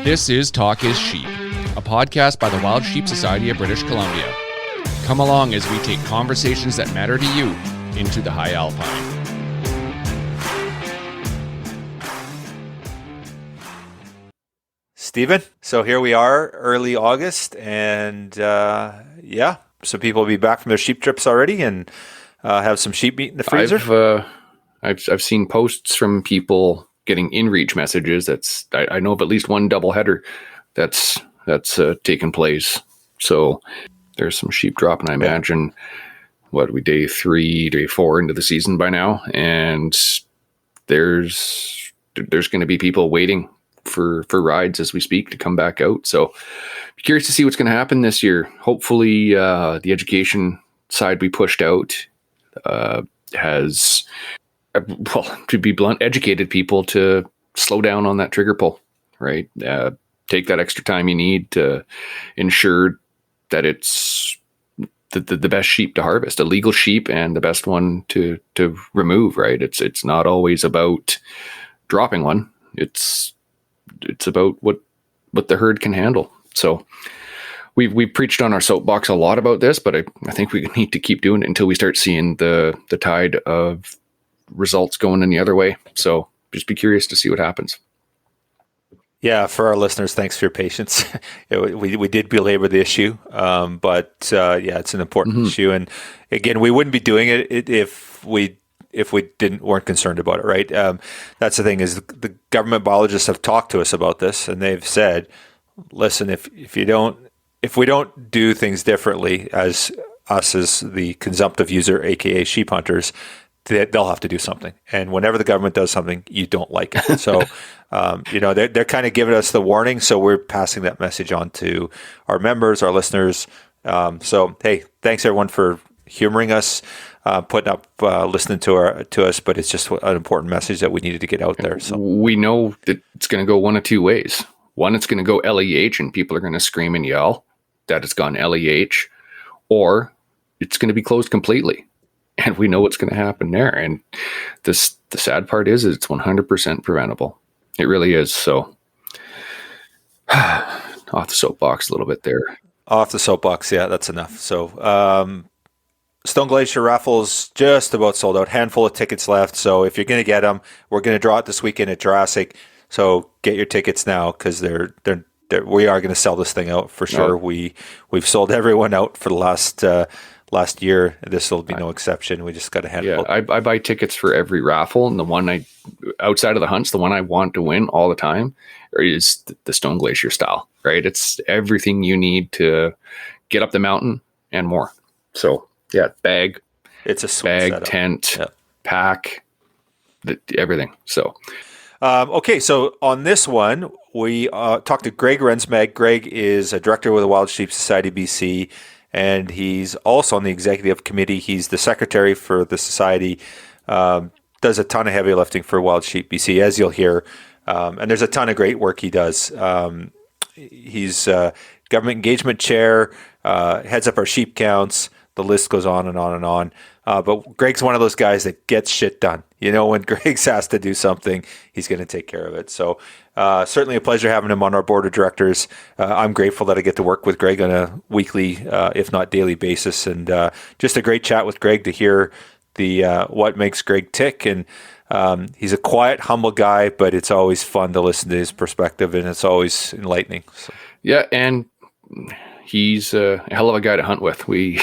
This is Talk is Sheep, a podcast by the Wild Sheep Society of British Columbia. Come along as we take conversations that matter to you into the high alpine. Stephen, so here we are, early August, and some people will be back from their sheep trips already and have some sheep meat in the freezer. I've seen posts from people getting inReach messages. I know of at least one doubleheader that's taken place. So there's some sheep dropping. I imagine we day 3, day 4 into the season by now, and there's going to be people waiting for rides as we speak to come back out. So curious to see what's going to happen this year. Hopefully the education side we pushed out has, to be blunt, educated people to slow down on that trigger pull, right? Take that extra time you need to ensure that it's the best sheep to harvest, a legal sheep and the best one to remove, right? It's not always about dropping one. It's about what the herd can handle. So we preached on our soapbox a lot about this, but I think we need to keep doing it until we start seeing the tide of results going in the other way. So just be curious to see what happens. Yeah, for our listeners, thanks for your patience. We did belabor the issue, but it's an important issue. And again, we wouldn't be doing it if we weren't concerned about it, right? That's the thing, is the government biologists have talked to us about this, and they've said, listen, if we don't do things differently as the consumptive user, aka sheep hunters, they'll have to do something. And whenever the government does something, you don't like it. So, they're kind of giving us the warning. So we're passing that message on to our members, our listeners. So, hey, thanks everyone for humoring us, putting up, listening to us. But it's just an important message that we needed to get out there. So we know that it's going to go one of two ways. One, it's going to go LEH, and people are going to scream and yell that it's gone LEH, or it's going to be closed completely. And we know what's going to happen there. And the sad part is it's 100% preventable. It really is. So off the soapbox a little bit there. Off the soapbox. Yeah, that's enough. So Stone Glacier raffle's just about sold out. Handful of tickets left. So if you're going to get them, we're going to draw it this weekend at Jurassic. So get your tickets now, because we are going to sell this thing out for sure. We've sold everyone out for the last year. This will be no exception. We just got a handful. Yeah, I buy tickets for every raffle, and the one outside of the hunts, the one I want to win all the time is the Stone Glacier style, right? It's everything you need to get up the mountain and more. So yeah, bag. It's a bag, setup. Tent, pack, everything. So. Okay, so on this one, we talked to Greg Rensmaag. Greg is a director with the Wild Sheep Society BC, and he's also on the executive committee. He's the secretary for the society, does a ton of heavy lifting for Wild Sheep BC, as you'll hear, and there's a ton of great work he does. He's government engagement chair, heads up our sheep counts. The list goes on and on and on. But Greg's one of those guys that gets shit done. When Greg's asked to do something, he's going to take care of it. So certainly a pleasure having him on our board of directors. I'm grateful that I get to work with Greg on a weekly, if not daily basis. And just a great chat with Greg to hear what makes Greg tick. And he's a quiet, humble guy, but it's always fun to listen to his perspective, and it's always enlightening. So. Yeah, and he's a hell of a guy to hunt with. We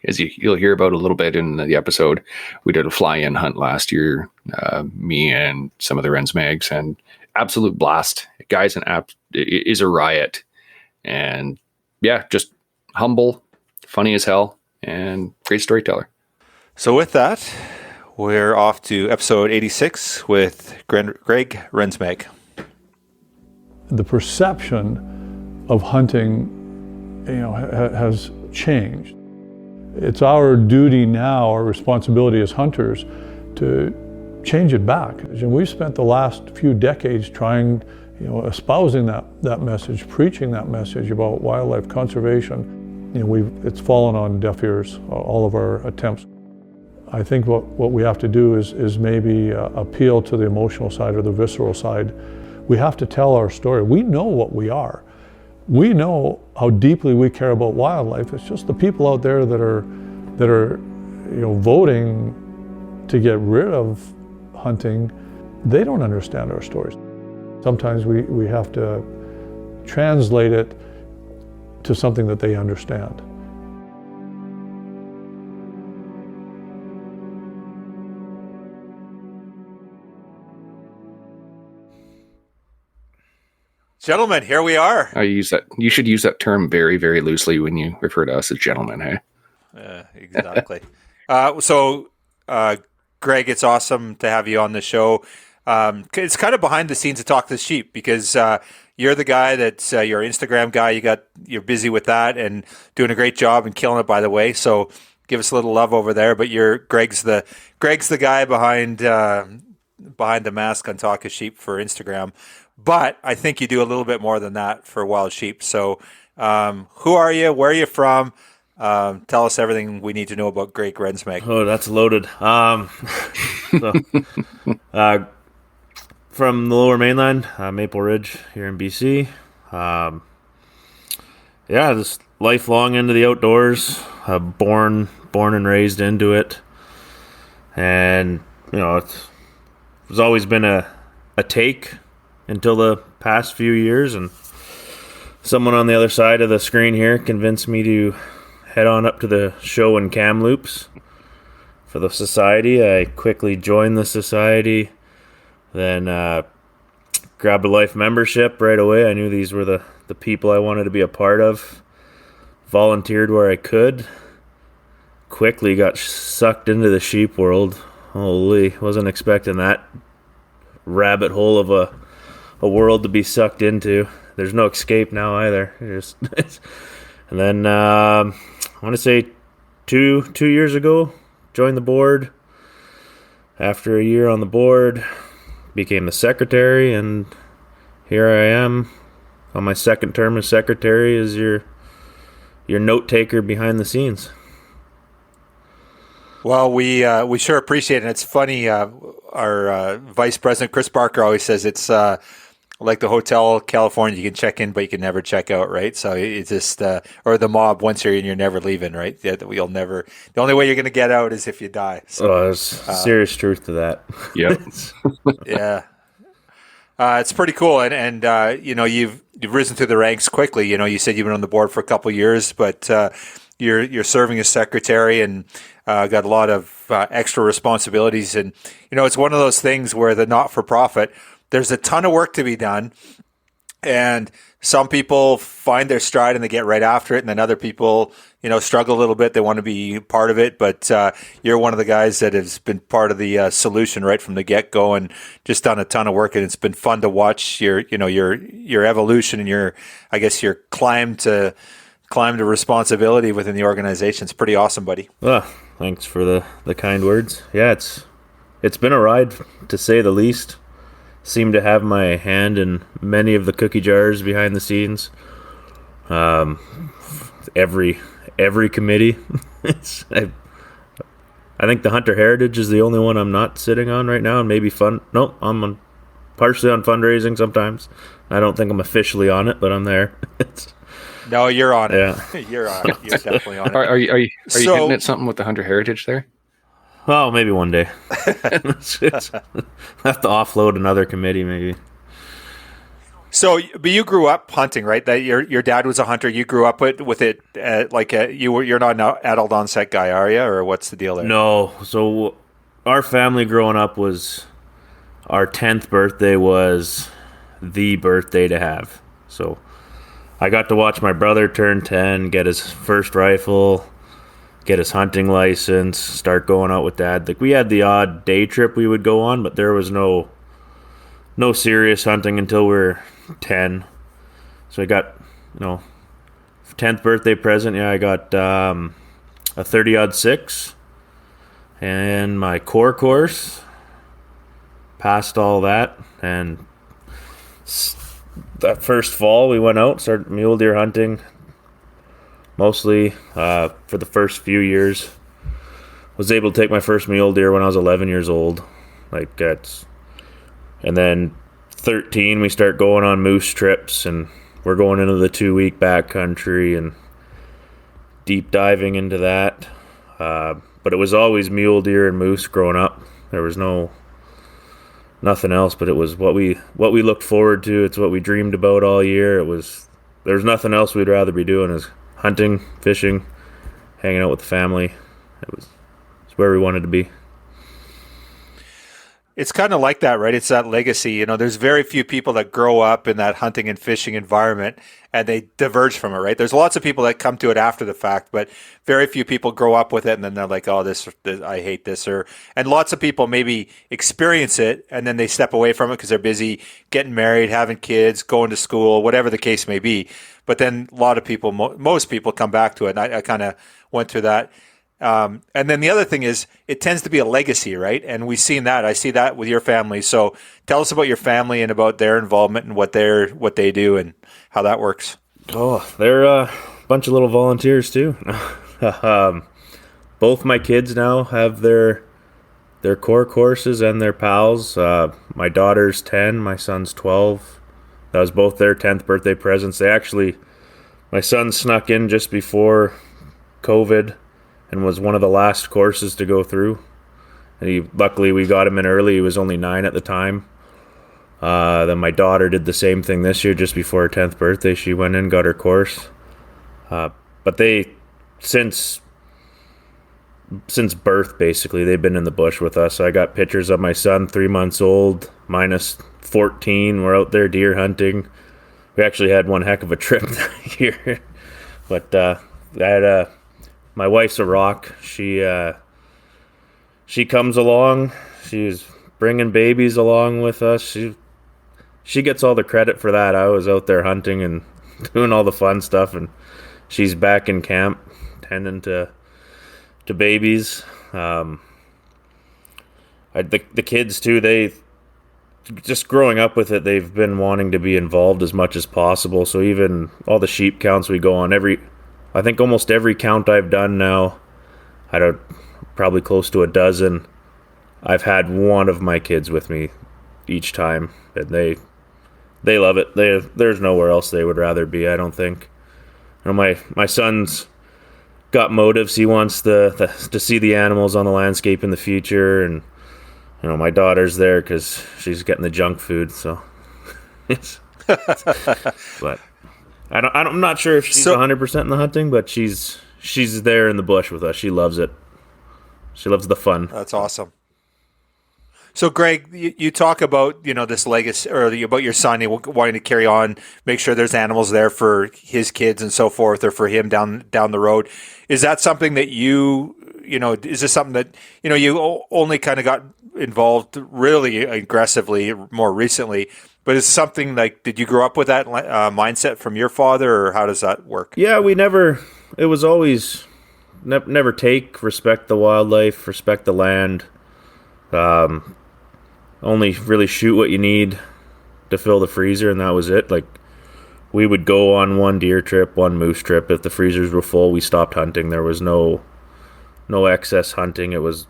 as you'll hear about a little bit in the episode, we did a fly-in hunt last year, me and some of the Rensmaags, and absolute blast. Guy's is a riot, and yeah, just humble, funny as hell, and great storyteller. So with that, we're off to episode 86 with Greg Rensmaag. The perception of hunting, has changed. It's our duty now, our responsibility as hunters, to change it back. And we've spent the last few decades trying, espousing that message, preaching that message about wildlife conservation. It's fallen on deaf ears, all of our attempts. I think what we have to do is maybe appeal to the emotional side or the visceral side We have to tell our story. We know what we are. We know how deeply we care about wildlife. It's just the people out there that are voting to get rid of hunting, they don't understand our stories. Sometimes we have to translate it to something that they understand. Gentlemen, here we are. You should use that term very, very loosely when you refer to us as gentlemen, hey? Exactly. Greg, it's awesome to have you on the show. It's kind of behind the scenes to Talk to the Sheep, because you're the guy that's your Instagram guy. You're busy with that and doing a great job and killing it, by the way. So give us a little love over there. But Greg's the guy behind the mask on Talk to Sheep for Instagram. But I think you do a little bit more than that for Wild Sheep. So who are you? Where are you from? Tell us everything we need to know about Greg Rensmaag. Oh, that's loaded. From the Lower Mainland, Maple Ridge here in BC. Just lifelong into the outdoors. Born and raised into it, and it's always been a take until the past few years, and someone on the other side of the screen here convinced me to head on up to the show in Kamloops for the society. I quickly joined the society, then grabbed a life membership right away. I knew these were the people I wanted to be a part of. Volunteered where I could. Quickly got sucked into the sheep world. Holy, wasn't expecting that rabbit hole of a world to be sucked into. There's no escape now either. And then I want to say 2 years ago, joined the board. After a year on the board, became the secretary, and here I am on my second term as secretary, as your note taker behind the scenes. Well, we sure appreciate it. And it's funny, our vice president, Chris Barker, always says it's like the Hotel California. You can check in, but you can never check out, right? So it's just, or the mob, once you're in, you're never leaving, right? The only way you're going to get out is if you die. So, there's serious truth to that. Yep. Yeah. It's pretty cool. And you've risen through the ranks quickly. You said you've been on the board for a couple of years, but you're serving as secretary and got a lot of extra responsibilities. And, it's one of those things where the not-for-profit, there's a ton of work to be done. And some people find their stride and they get right after it. And then other people, struggle a little bit. They want to be part of it. But you're one of the guys that has been part of the solution right from the get-go and just done a ton of work. And it's been fun to watch your evolution and your climb to responsibility within the organization. It's pretty awesome, buddy. Well, thanks for the kind words. Yeah, it's been a ride, to say the least. Seem to have my hand in many of the cookie jars behind the scenes. Every committee. I think the Hunter Heritage is the only one I'm not sitting on right now, and maybe I'm partially on fundraising sometimes. I don't think I'm officially on it, but I'm there. No, you're on it. Yeah. You're on it. You're definitely on it. Are you getting at something with the Hunter Heritage there? Well, maybe one day. Have to offload another committee, maybe. So, but you grew up hunting, right? That your dad was a hunter. You grew up with it. You're not an adult onset guy, are you? Or what's the deal there? No. So, our family growing up was our 10th birthday was the birthday to have. So, I got to watch my brother turn 10, get his first rifle, get his hunting license, start going out with dad. Like, we had the odd day trip we would go on, but there was no serious hunting until we were 10. So I got, 10th birthday present. Yeah, I got a 30-06 and my core course. Passed all that, and that first fall we went out, started mule deer hunting. Mostly for the first few years. Was able to take my first mule deer when I was 11 years old. And then 13, we start going on moose trips, and we're going into the 2-week backcountry and deep diving into that. But it was always mule deer and moose growing up. There was nothing else, but it was what we looked forward to. It's what we dreamed about all year. There's nothing else we'd rather be doing is hunting, fishing, hanging out with the family. It's where we wanted to be. It's kind of like that, right? It's that legacy. You know, there's very few people that grow up in that hunting and fishing environment and they diverge from it, right? There's lots of people that come to it after the fact, but very few people grow up with it and then they're like, oh, this I hate this. And lots of people maybe experience it and then they step away from it because they're busy getting married, having kids, going to school, whatever the case may be. But then a lot of people, most people come back to it. And I kind of went through that. And then the other thing is it tends to be a legacy, right? And we've seen that. I see that with your family. So tell us about your family and about their involvement and what they do and how that works. Oh, they're a bunch of little volunteers too. Both my kids now have their core courses and their pals. My daughter's 10, my son's 12. That was both their 10th birthday presents. My son snuck in just before COVID and was one of the last courses to go through. And luckily we got him in early. He was only 9 at the time. Then my daughter did the same thing this year, just before her 10th birthday. She went in, got her course. But they, since birth, basically, they've been in the bush with us. I got pictures of my son, 3 months old, minus 14. We're out there deer hunting. We actually had one heck of a trip that year. But my wife's a rock. She comes along. She's bringing babies along with us. She gets all the credit for that. I was out there hunting and doing all the fun stuff, and she's back in camp tending to babies. The kids too. They just growing up with it. They've been wanting to be involved as much as possible. So even all the sheep counts we go on, I think almost every count I've done now, probably close to a dozen, I've had one of my kids with me each time, and they love it. There's nowhere else they would rather be, I don't think. You know, my son's got motives. He wants to see the animals on the landscape in the future, and you know, my daughter's there because she's getting the junk food. So, but I'm not sure if she's 100% in the hunting, but she's there in the bush with us. She loves it. She loves the fun. That's awesome. So, Greg, you talk about, you know, this legacy, or about your son wanting to carry on, make sure there's animals there for his kids and so forth, or for him down the road. Is that something that is this something that, you know, you only kind of got involved really aggressively more recently? But is something like, did you grow up with that mindset from your father, or how does that work? Yeah, it was always never respect the wildlife, respect the land. Only really shoot what you need to fill the freezer, and that was it. Like, we would go on one deer trip, one moose trip. If the freezers were full, we stopped hunting. There was no excess hunting. It was,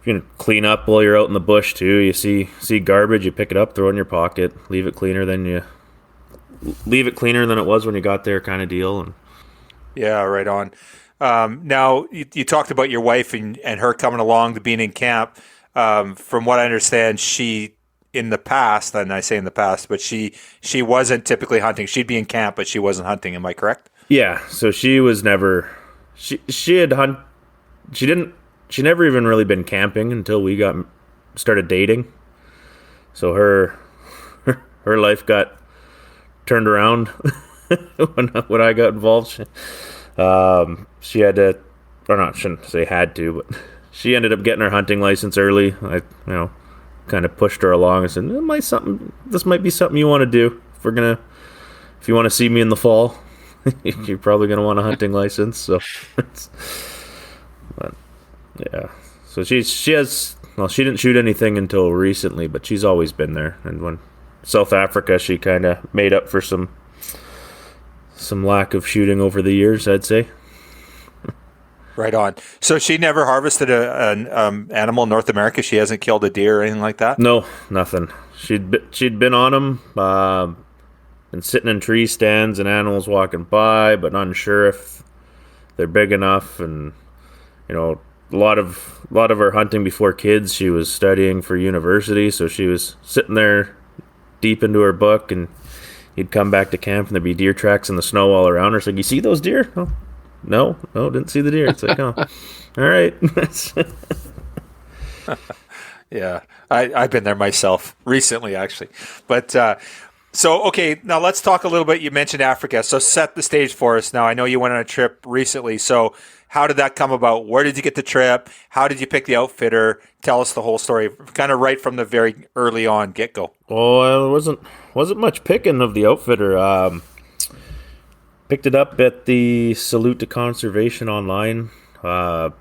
you know, clean up while you're out in the bush too. You see garbage, you pick it up, throw it in your pocket, leave it cleaner than it was when you got there, kind of deal. And yeah, right on. Now you talked about your wife and her coming along to being in camp. From what I understand, she in the past, and I say in the past, but she wasn't typically hunting. She'd be in camp, but she wasn't hunting. Am I correct? Yeah. So she was never. She had hunt. She never even really been camping until we started dating. So her life got turned around when I got involved. She had to, or not, shouldn't say had to, but she ended up getting her hunting license early. I, kind of pushed her along and said, this might be something you want to do. If you want to see me in the fall, you're probably going to want a hunting license. So, but yeah. So she didn't shoot anything until recently, but she's always been there. And when South Africa, she kind of made up for some lack of shooting over the years, I'd say. Right on. So she never harvested an animal in North America? She hasn't killed a deer or anything like that? No, nothing. She'd been on them, been sitting in tree stands and animals walking by, but unsure if they're big enough. And a lot of her hunting before kids, she was studying for university, so she was sitting there deep into her book, and you'd come back to camp and there'd be deer tracks in the snow all around her. It's like, you see those deer? Oh, no, didn't see the deer. It's like, oh, all right. Yeah, I've been there myself recently, actually. But okay, now let's talk a little bit. You mentioned Africa, so set the stage for us. Now, I know you went on a trip recently, so how did that come about? Where did you get the trip? How did you pick the outfitter? Tell us the whole story, kind of right from the very early on get-go. Oh, it wasn't much picking of the outfitter. Picked it up at the Salute to Conservation online. It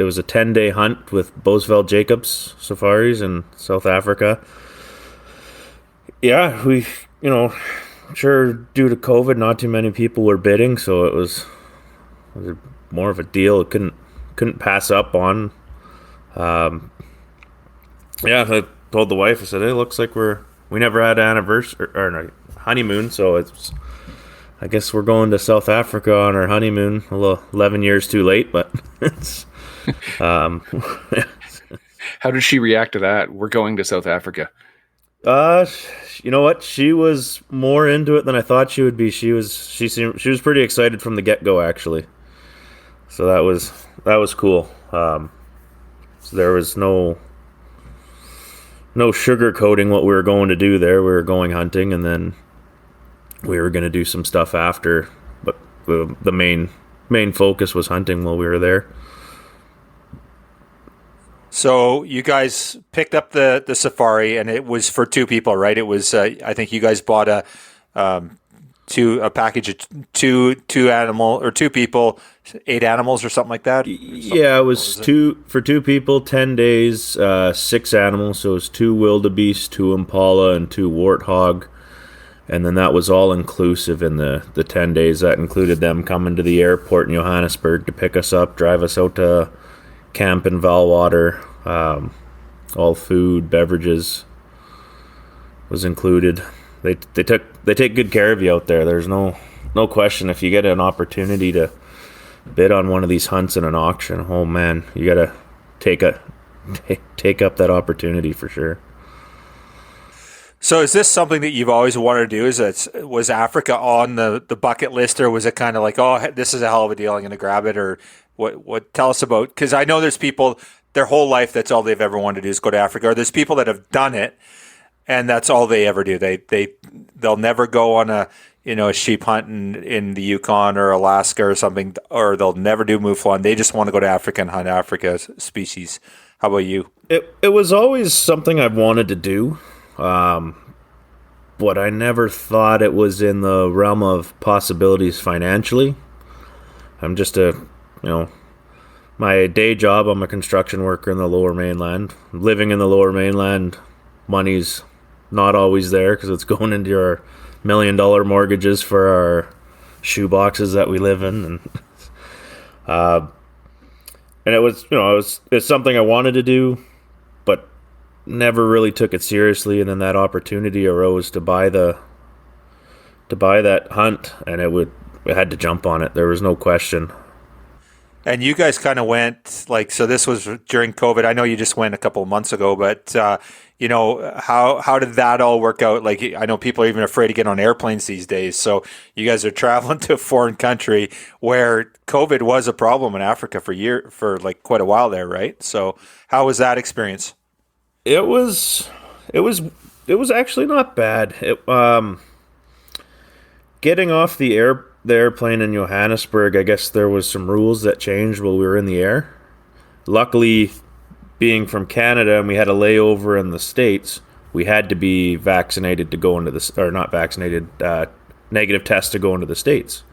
was a 10-day hunt with Bosveld Jacobs safaris in South Africa. Yeah, we, sure, due to COVID, not too many people were bidding, so it was more of a deal. It couldn't pass up on. I told the wife, I said, "Hey, it looks like we never had an anniversary or no, honeymoon, so I guess we're going to South Africa on our honeymoon. A little 11 years too late, but it's." How did she react to that? We're going to South Africa. You know what? She was more into it than I thought she would be. She was pretty excited from the get-go, actually. So that was cool. So there was no sugarcoating what we were going to do there. We were going hunting, and then we were going to do some stuff after. But the main focus was hunting while we were there. So you guys picked up the safari, and it was for two people, right? It was I think you guys bought a package of two animal or two people, 8 animals or something like that. Yeah, it was for two people, 10 days, 6 animals. So it was 2 wildebeest, 2 impala, and 2 warthog, and then that was all inclusive in the 10 days. That included them coming to the airport in Johannesburg to pick us up, drive us out to camp in Valwater. All food, beverages was included. They take good care of you out there. There's no question. If you get an opportunity to bid on one of these hunts in an auction, oh man, you gotta take up that opportunity for sure. So is this something that you've always wanted to do? Was Africa on the bucket list, or was it kind of like, oh, this is a hell of a deal, I'm going to grab it? Or what? Tell us about, because I know there's people, their whole life, that's all they've ever wanted to do is go to Africa. Or there's people that have done it, and that's all they ever do. They'll never go on a sheep hunt in the Yukon or Alaska or something, or they'll never do mouflon. They just want to go to Africa and hunt Africa species. How about you? It was always something I've wanted to do. But I never thought it was in the realm of possibilities financially. I'm just my day job, I'm a construction worker in the Lower Mainland. Living in the Lower Mainland, money's not always there because it's going into your $1 million mortgages for our shoe boxes that we live in. And it's something I wanted to do, but never really took it seriously. And then that opportunity arose to buy that hunt, and I had to jump on it. There was no question. And you guys kind of went so this was during COVID. I know you just went a couple of months ago, but how did that all work out? I know people are even afraid to get on airplanes these days. So you guys are traveling to a foreign country where COVID was a problem in Africa for quite a while there, right? So how was that experience? It was actually not bad. Getting off the airplane in Johannesburg, I guess there was some rules that changed while we were in the air. Luckily, being from Canada and we had a layover in the States, we had to be vaccinated to go into negative test to go into the States.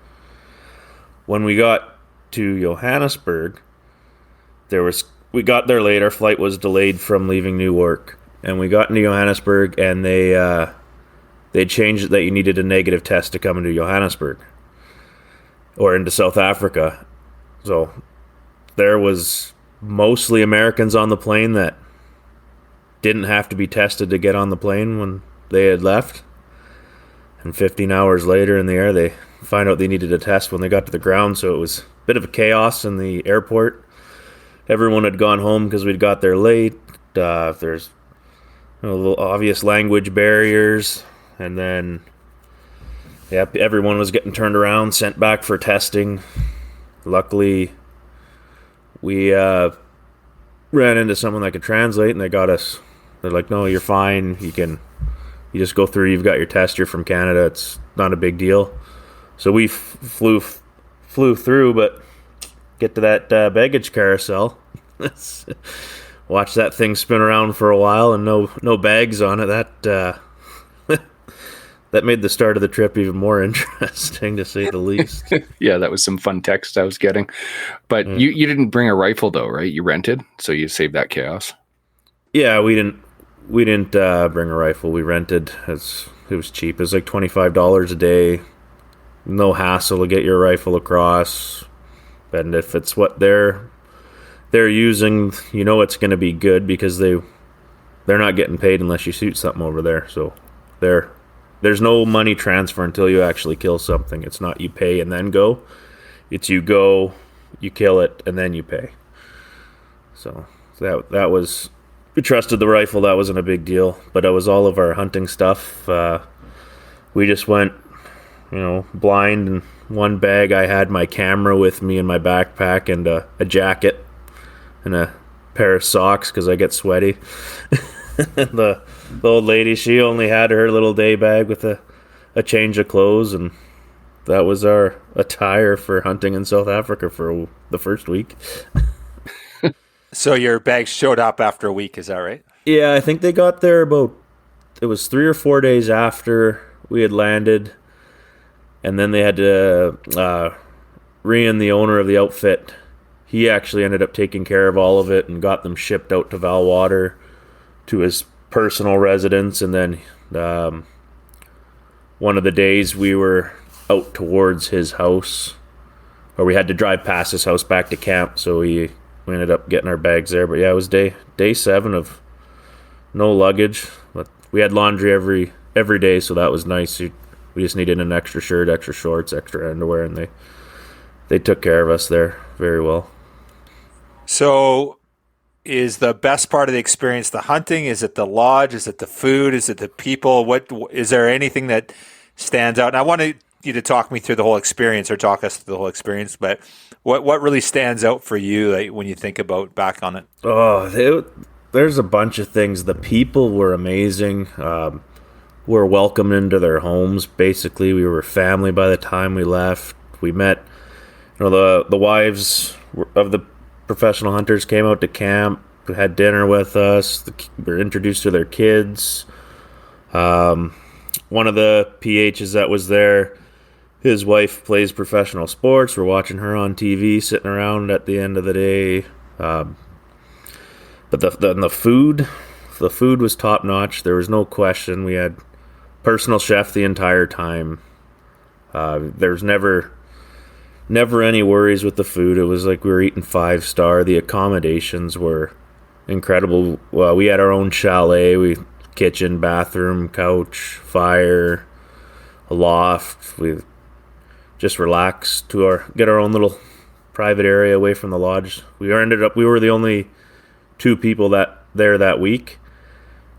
When we got to Johannesburg, we got there late. Our flight was delayed from leaving Newark, and we got into Johannesburg, and they changed it that you needed a negative test to come into Johannesburg or into South Africa. So there was mostly Americans on the plane that didn't have to be tested to get on the plane when they had left. And 15 hours later in the air, they find out they needed a test when they got to the ground. So it was a bit of a chaos in the airport. Everyone had gone home because we'd got there late. There's little obvious language barriers. And then, everyone was getting turned around, sent back for testing. Luckily, we ran into someone that could translate, and they got us. They're like, "No, you're fine. You just go through. You've got your test. You're from Canada. It's not a big deal." So we flew through, but get to that baggage carousel. Watch that thing spin around for a while, and no bags on it. That made the start of the trip even more interesting, to say the least. Yeah, that was some fun text I was getting. But you didn't bring a rifle, though, right? You rented, so you saved that chaos. Yeah, we didn't bring a rifle. We rented. It was cheap. It was like $25 a day. No hassle to get your rifle across. And if it's what they're using, it's going to be good, because they're not getting paid unless you shoot something over there. So there's no money transfer until you actually kill something. It's not you pay and then go. It's you go, you kill it, and then you pay. So that was, we trusted the rifle. That wasn't a big deal. But it was all of our hunting stuff. We just went, blind. In one bag, I had my camera with me in my backpack, and a jacket and a pair of socks because I get sweaty. The old lady, she only had her little day bag with a change of clothes, and that was our attire for hunting in South Africa for the first week. So your bags showed up after a week, is that right? Yeah, I think they got there it was 3 or 4 days after we had landed, and then they had to, Rian, the owner of the outfit, he actually ended up taking care of all of it and got them shipped out to Valwater to his personal residence. And then one of the days we were out towards his house, or we had to drive past his house back to camp, so we ended up getting our bags there. But yeah, it was day 7 of no luggage, but we had laundry every day, so that was nice. We just needed an extra shirt, extra shorts, extra underwear, and they took care of us there very well. So is the best part of the experience the hunting? Is it the lodge? Is it the food? Is it the people? Is there anything that stands out? And I want you to talk me through the whole experience, or talk us through the whole experience, but what really stands out for you, like, when you think about back on it? Oh, there's a bunch of things. The people were amazing. Were welcomed into their homes. Basically, we were family by the time we left. We met, the wives of the professional hunters came out to camp, had dinner with us. We were introduced to their kids. One of the PHs that was there, his wife plays professional sports. We're watching her on TV, sitting around at the end of the day. But the food was top notch. There was no question. We had personal chef the entire time. There's never any worries with the food. It was like we were eating 5-star. The accommodations were incredible. Well, we had our own chalet. Kitchen, bathroom, couch, fire, a loft. We just relaxed get our own little private area away from the lodge. We were the only 2 people there that week,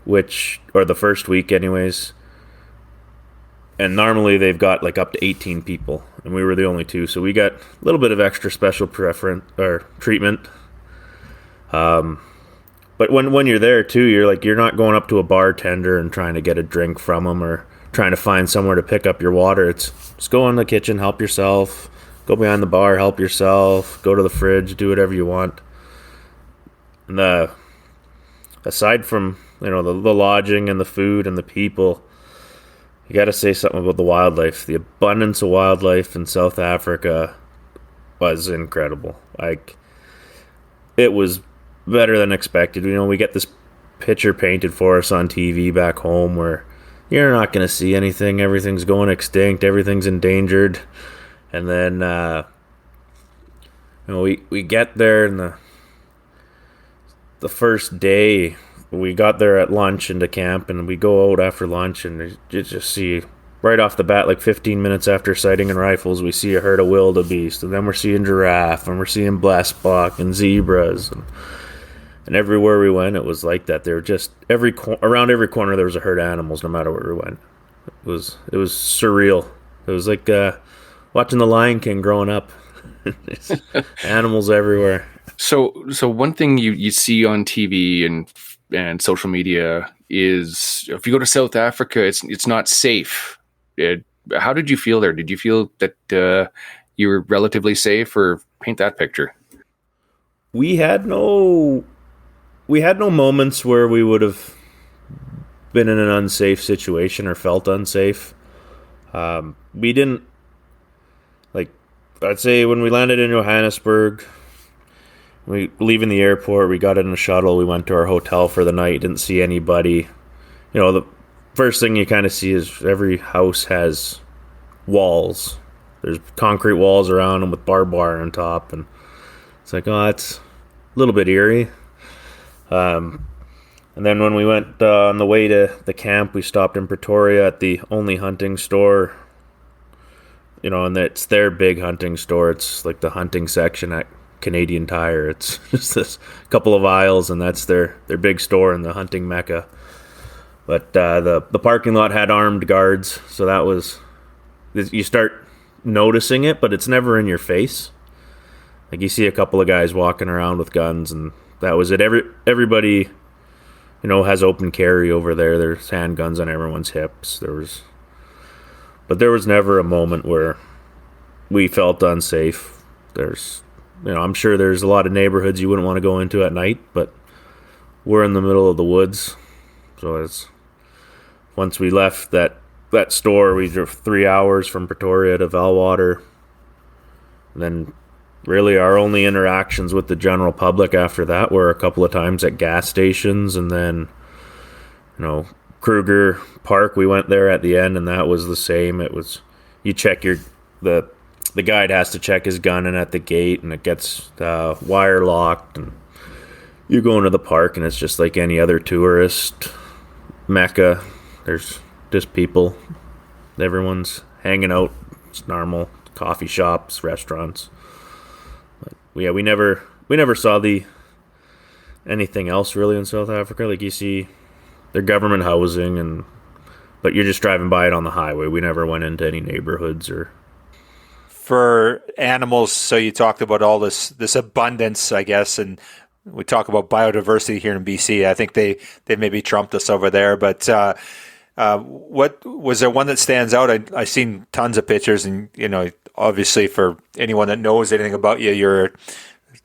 or the first week anyways. And normally they've got like up to 18 people, and we were the only 2, so we got a little bit of extra special preference or treatment. But when you're there too, you're not going up to a bartender and trying to get a drink from them, or trying to find somewhere to pick up your water. It's just go in the kitchen, help yourself. Go behind the bar, help yourself. Go to the fridge, do whatever you want. And aside from the lodging and the food and the people, you got to say something about the wildlife. The abundance of wildlife in South Africa was incredible. It was better than expected. We get this picture painted for us on TV back home where you're not going to see anything. Everything's going extinct. Everything's endangered. And then we get there, and the first day we got there at lunch into camp, and we go out after lunch, and you just see right off the bat, like 15 minutes after sighting and rifles, we see a herd of wildebeest, and then we're seeing giraffe, and we're seeing blesbok and zebras, and everywhere we went, it was like that. There were just around every corner there was a herd of animals, no matter where we went. It was surreal. It was like watching The Lion King growing up. Animals everywhere. So one thing you see on TV and social media is if you go to South Africa, it's not safe. How did you feel there? Did you feel that you were relatively safe, or paint that picture? We had no moments where we would have been in an unsafe situation or felt unsafe. We didn't, like, I'd say when we landed in Johannesburg, we leaving the airport, we got in a shuttle, we went to our hotel for the night, didn't see anybody. The first thing you kind of see is every house has walls. There's concrete walls around them with barbed wire on top, and it's like, oh, that's a little bit eerie. And then when we went on the way to the camp, we stopped in Pretoria at the only hunting store, and it's their big hunting store. It's like the hunting section at Canadian Tire. It's just this couple of aisles, and that's their big store and the hunting mecca. But the parking lot had armed guards, so that was, you start noticing it, but it's never in your face. Like, you see a couple of guys walking around with guns, and that was it. Everybody, has open carry over there. There's handguns on everyone's hips. But there was never a moment where we felt unsafe. I'm sure there's a lot of neighborhoods you wouldn't want to go into at night, but we're in the middle of the woods. So once we left that store, we drove 3 hours from Pretoria to Valwater. And then really our only interactions with the general public after that were a couple of times at gas stations, and then, Kruger Park, we went there at the end, and that was the same. It was, you check the guide has to check his gun in at the gate, and it gets wire locked, and you go into the park, and it's just like any other tourist mecca. There's just people. Everyone's hanging out. It's normal. Coffee shops, restaurants. But yeah, we never saw anything else really in South Africa. Like, you see their government housing, but you're just driving by it on the highway. We never went into any neighborhoods or. For animals, so you talked about all this abundance, I guess, and we talk about biodiversity here in BC. I think they maybe trumped us over there, but what was there one that stands out? I've seen tons of pictures, and obviously for anyone that knows anything about you, you're a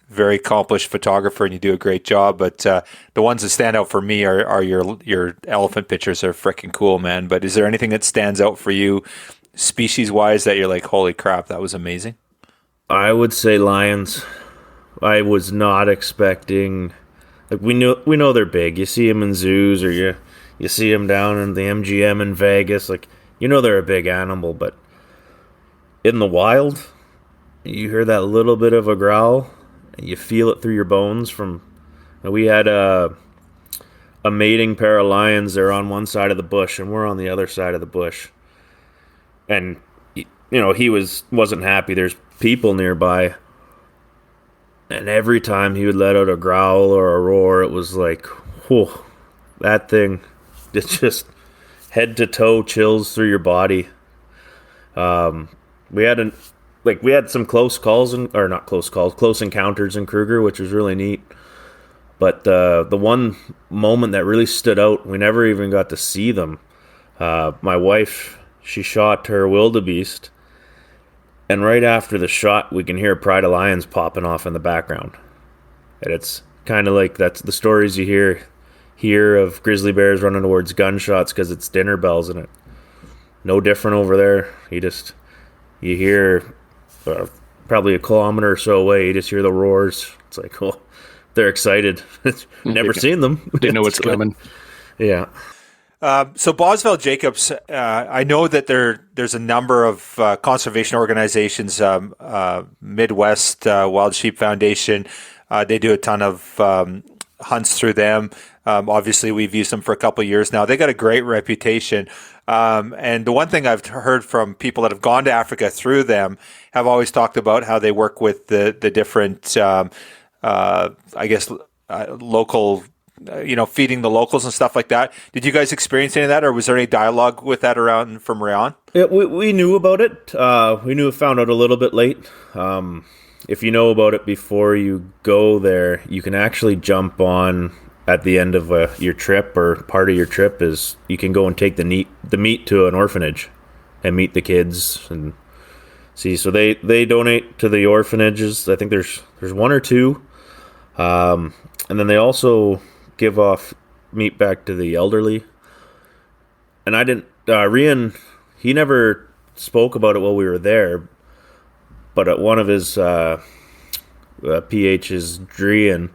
very accomplished photographer and you do a great job. But the ones that stand out for me are your elephant pictures. Are freaking cool, man. But is there anything that stands out for you, species-wise, that you're like, holy crap, that was amazing? I would say lions. I was not expecting. Like, we know they're big. You see them in zoos, or you see them down in the MGM in Vegas. Like, they're a big animal, but in the wild, you hear that little bit of a growl, and you feel it through your bones. We had a mating pair of lions. They're on one side of the bush, and we're on the other side of the bush. And he wasn't happy. There's people nearby, and every time he would let out a growl or a roar, it was like, whew, that thing, it's just head to toe chills through your body. We had some close encounters in Kruger, which was really neat. But the one moment that really stood out, we never even got to see them. My wife, she shot her wildebeest, and right after the shot, we can hear Pride of Lions popping off in the background. And it's kind of like, that's the stories you hear of grizzly bears running towards gunshots because it's dinner bells, and it no different over there. You hear probably a kilometer or so away, you just hear the roars. It's like, oh, they're excited. Never seen them. They know what's coming. Yeah. So Boswell Jacobs, I know that there's a number of conservation organizations, Midwest Wild Sheep Foundation. They do a ton of hunts through them. Obviously, we've used them for a couple of years now. They got a great reputation. And the one thing I've heard from people that have gone to Africa through them have always talked about how they work with the different, local, feeding the locals and stuff like that. Did you guys experience any of that, or was there any dialogue with that around from Rayon? Yeah, we knew about it. Found out a little bit late. If you know about it before you go there, you can actually jump on at the end of your trip, or part of your trip is you can go and take the meat to an orphanage and meet the kids and see. So they donate to the orphanages. I think there's one or two, and then they also give off meat back to the elderly. And I didn't. Rian, he never spoke about it while we were there, but at one of his PH's Drian,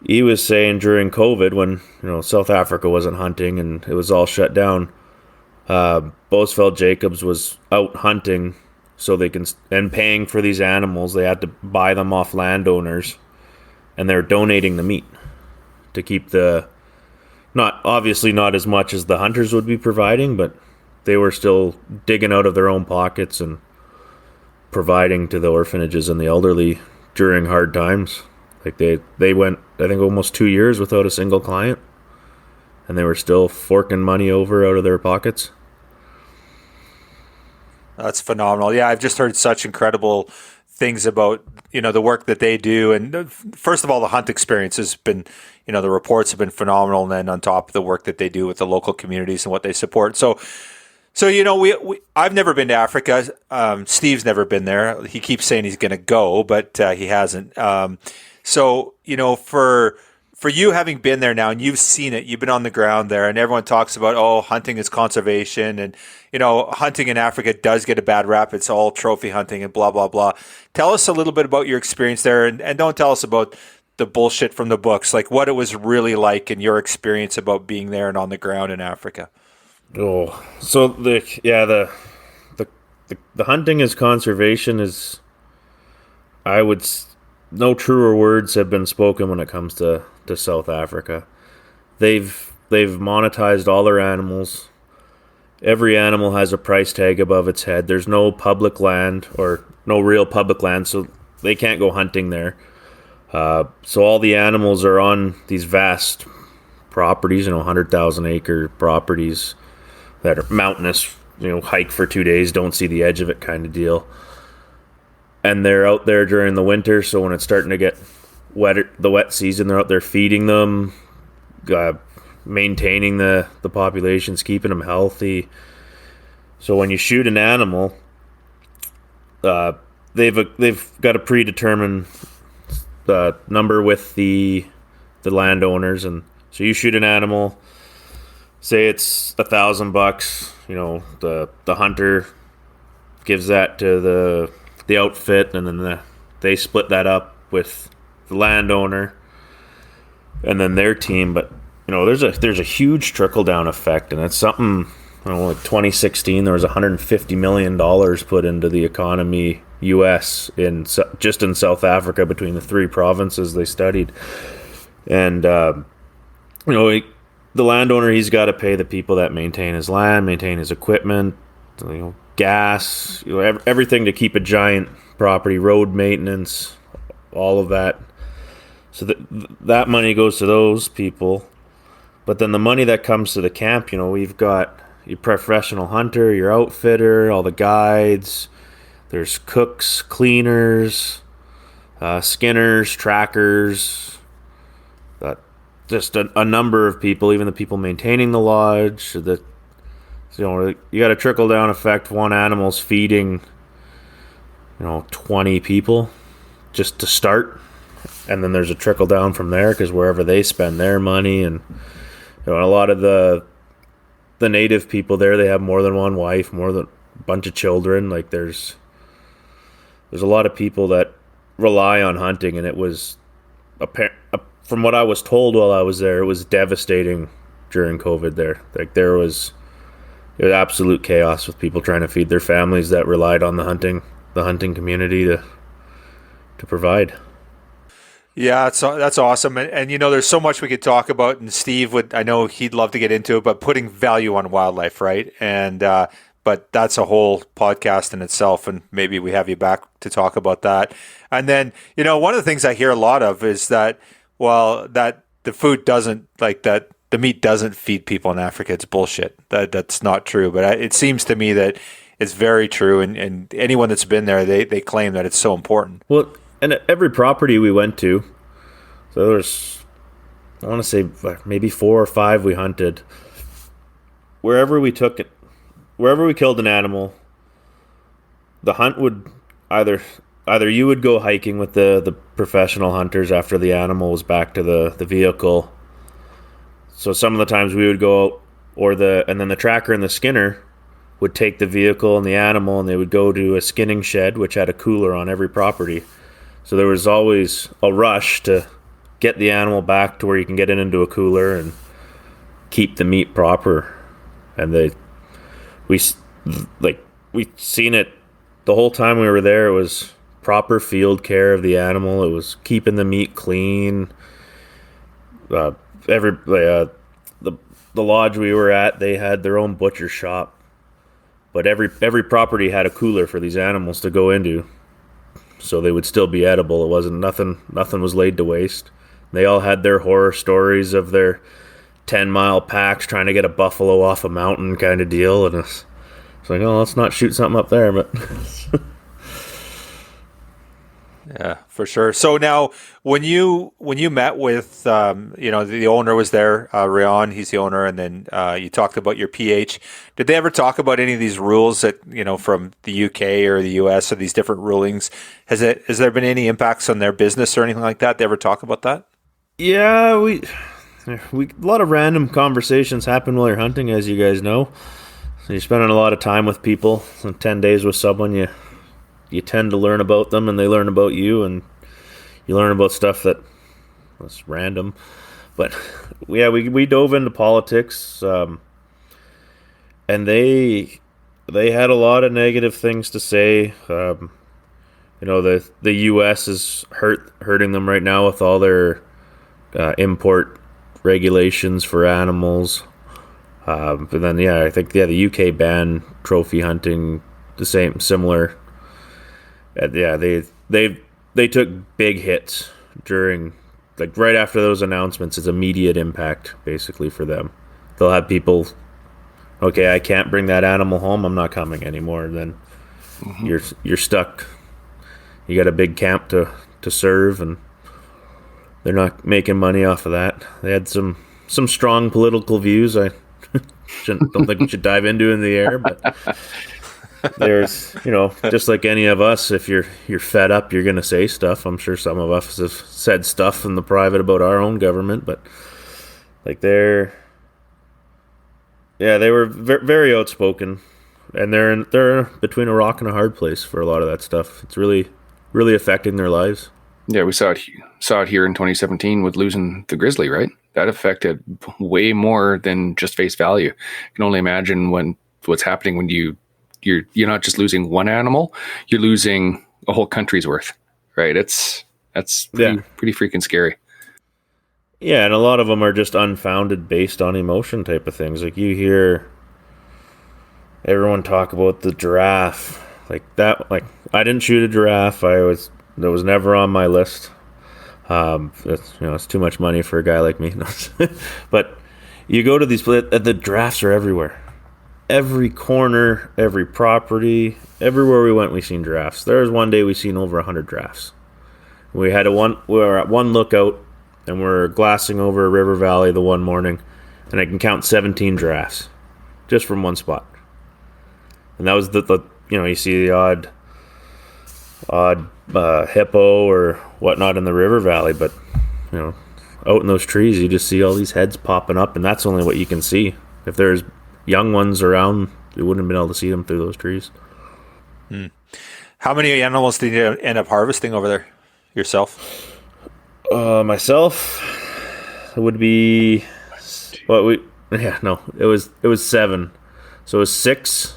he was saying during COVID, when South Africa wasn't hunting and it was all shut down, Boswell Jacobs was out hunting, so they can, and paying for these animals. They had to buy them off landowners, and they're donating the meat to keep not as much as the hunters would be providing, but they were still digging out of their own pockets and providing to the orphanages and the elderly during hard times. Like they went, I think, almost 2 years without a single client, and they were still forking money over out of their pockets. That's phenomenal. Yeah, I've just heard such incredible things about the work that they do. And first of all, the hunt experience has been, the reports have been phenomenal, and then on top of the work that they do with the local communities and what they support. So I've never been to Africa. Steve's never been there. He keeps saying he's going to go, but he hasn't. So for you having been there now and you've seen it, you've been on the ground there, and everyone talks about, hunting is conservation, and hunting in Africa does get a bad rap. It's all trophy hunting and blah, blah, blah. Tell us a little bit about your experience there, and don't tell us about the bullshit from the books, like what it was really like in your experience about being there and on the ground in Africa. Oh, so the hunting is conservation is, no truer words have been spoken when it comes to South Africa. They've monetized all their animals. Every animal has a price tag above its head. There's no public land, or no real public land, so they can't go hunting there. So all the animals are on these vast properties, 100,000 acre properties that are mountainous, hike for 2 days, don't see the edge of it kind of deal. And they're out there during the winter, so when it's starting to get wetter, the wet season, they're out there feeding them, maintaining the populations, keeping them healthy. So when you shoot an animal, they've got a predetermined number with the landowners, and so you shoot an animal, say it's $1,000, the hunter gives that to the outfit, and then they split that up with the landowner and then their team. But there's a huge trickle down effect, and it's something, like 2016 there was $150 million put into the economy US just in South Africa between the three provinces they studied. And the landowner, he's got to pay the people that maintain his land, maintain his equipment, gas, everything to keep a giant property, road maintenance, all of that. So that money goes to those people. But then the money that comes to the camp, we've got your professional hunter, your outfitter, all the guides. There's cooks, cleaners, skinners, trackers, just a number of people, even the people maintaining the lodge. You got a trickle down effect. One animal's feeding 20 people just to start, and then there's a trickle down from there, because wherever they spend their money, and a lot of the native people there, they have more than one wife, more than a bunch of children. Like there's a lot of people that rely on hunting, and it was from what I was told while I was there, it was devastating during COVID there. Like it was absolute chaos with people trying to feed their families that relied on the hunting community to provide. Yeah, that's awesome. And there's so much we could talk about, and Steve I know he'd love to get into it, but putting value on wildlife, right? And, but that's a whole podcast in itself, and maybe we have you back to talk about that. And then, one of the things I hear a lot of is that, that the food doesn't, that the meat doesn't feed people in Africa. It's bullshit. That's not true. But it seems to me that it's very true. And anyone that's been there, they claim that it's so important. Well, and at every property we went to, so there's, I want to say maybe 4 or 5 we hunted. Wherever we took it, wherever we killed an animal, the hunt would either you would go hiking with the professional hunters after the animal was back to the vehicle. So some of the times we would go out, and then the tracker and the skinner would take the vehicle and the animal, and they would go to a skinning shed, which had a cooler on every property. So there was always a rush to get the animal back to where you can get it into a cooler and keep the meat proper. And we seen it the whole time we were there. It was proper field care of the animal. It was keeping the meat clean. The lodge we were at, they had their own butcher shop, but every property had a cooler for these animals to go into, so they would still be edible. It wasn't nothing was laid to waste. They all had their horror stories of their 10-mile packs trying to get a buffalo off a mountain kind of deal, and it's like, oh, let's not shoot something up there, but yeah, for sure. So now, when you met with, the owner was there, Rayon, he's the owner, and then you talked about your pH. Did they ever talk about any of these rules that, from the UK or the US, or these different rulings? Has there been any impacts on their business or anything like that? They ever talk about that? Yeah, we a lot of random conversations happen while you're hunting, as you guys know. So you're spending a lot of time with people. So 10 days with someone, you tend to learn about them, and they learn about you, and you learn about stuff that was random. But yeah, we dove into politics, and they had a lot of negative things to say. The U.S. is hurting them right now with all their import regulations for animals. But then, I think the UK banned trophy hunting, similar. They took big hits during, right after those announcements. It's immediate impact basically for them. They'll have people, okay, I can't bring that animal home, I'm not coming anymore. Then you're stuck. You got a big camp to serve, and they're not making money off of that. They had some strong political views. I don't think we should dive into in the air, but there's, just like any of us, if you're fed up, you're going to say stuff. I'm sure some of us have said stuff in the private about our own government, but they were very outspoken, and they're between a rock and a hard place for a lot of that stuff. It's really, really affecting their lives. Yeah, we saw it here in 2017 with losing the grizzly, right? That affected way more than just face value. You can only imagine what's happening when you're not just losing one animal, you're losing a whole country's worth, right? That's pretty freaking scary. Yeah, and a lot of them are just unfounded, based on emotion type of things. Like, you hear everyone talk about the giraffe, I didn't shoot a giraffe. That was never on my list. It's too much money for a guy like me. But you go to these places, the giraffes are everywhere. Every corner, every property, everywhere we went, we seen giraffes. There was one day we seen over 100 giraffes. We were at one lookout, and we're glassing over a river valley the one morning, and I can count 17 giraffes just from one spot. And that was you see the odd hippo or whatnot in the river valley, but out in those trees, you just see all these heads popping up, and that's only what you can see. If there's young ones around, you wouldn't have been able to see them through those trees. How many animals did you end up harvesting over there yourself? Myself, it would be Yeah, no, it was 7. So it was 6,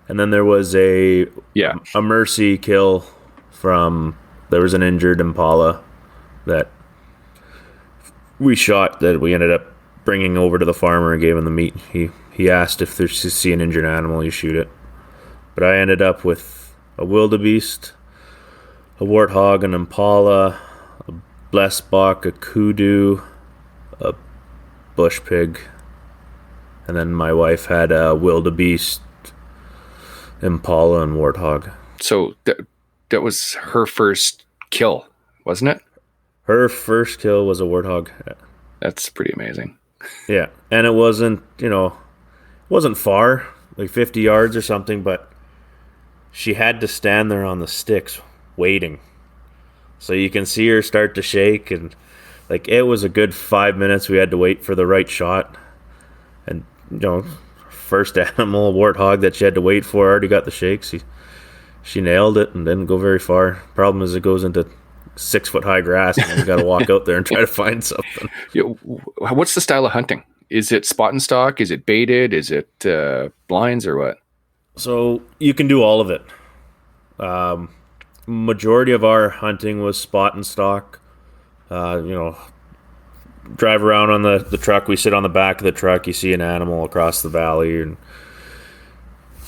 and then there was a mercy kill from, there was an injured impala that we shot, that we ended up bringing over to the farmer and gave him the meat. He asked if there's to see an injured animal, you shoot it. But I ended up with a wildebeest, a warthog, an impala, a blessbok, a kudu, a bush pig, and then my wife had a wildebeest, impala, and warthog. So that was her first kill, wasn't it? Her first kill was a warthog. That's pretty amazing. Yeah, and it wasn't far, like 50 yards or something, but she had to stand there on the sticks waiting. So you can see her start to shake, and like it was a good 5 minutes we had to wait for the right shot. And first animal, warthog, that she had to wait for already got the shakes. She nailed it and didn't go very far. Problem is, it goes into 6 foot high grass, and you got to walk out there and try to find something. What's the style of hunting? Is it spot and stock? Is it baited? Is it blinds or what? So you can do all of it. Majority of our hunting was spot and stock. Drive around on the truck. We sit on the back of the truck. You see an animal across the valley, and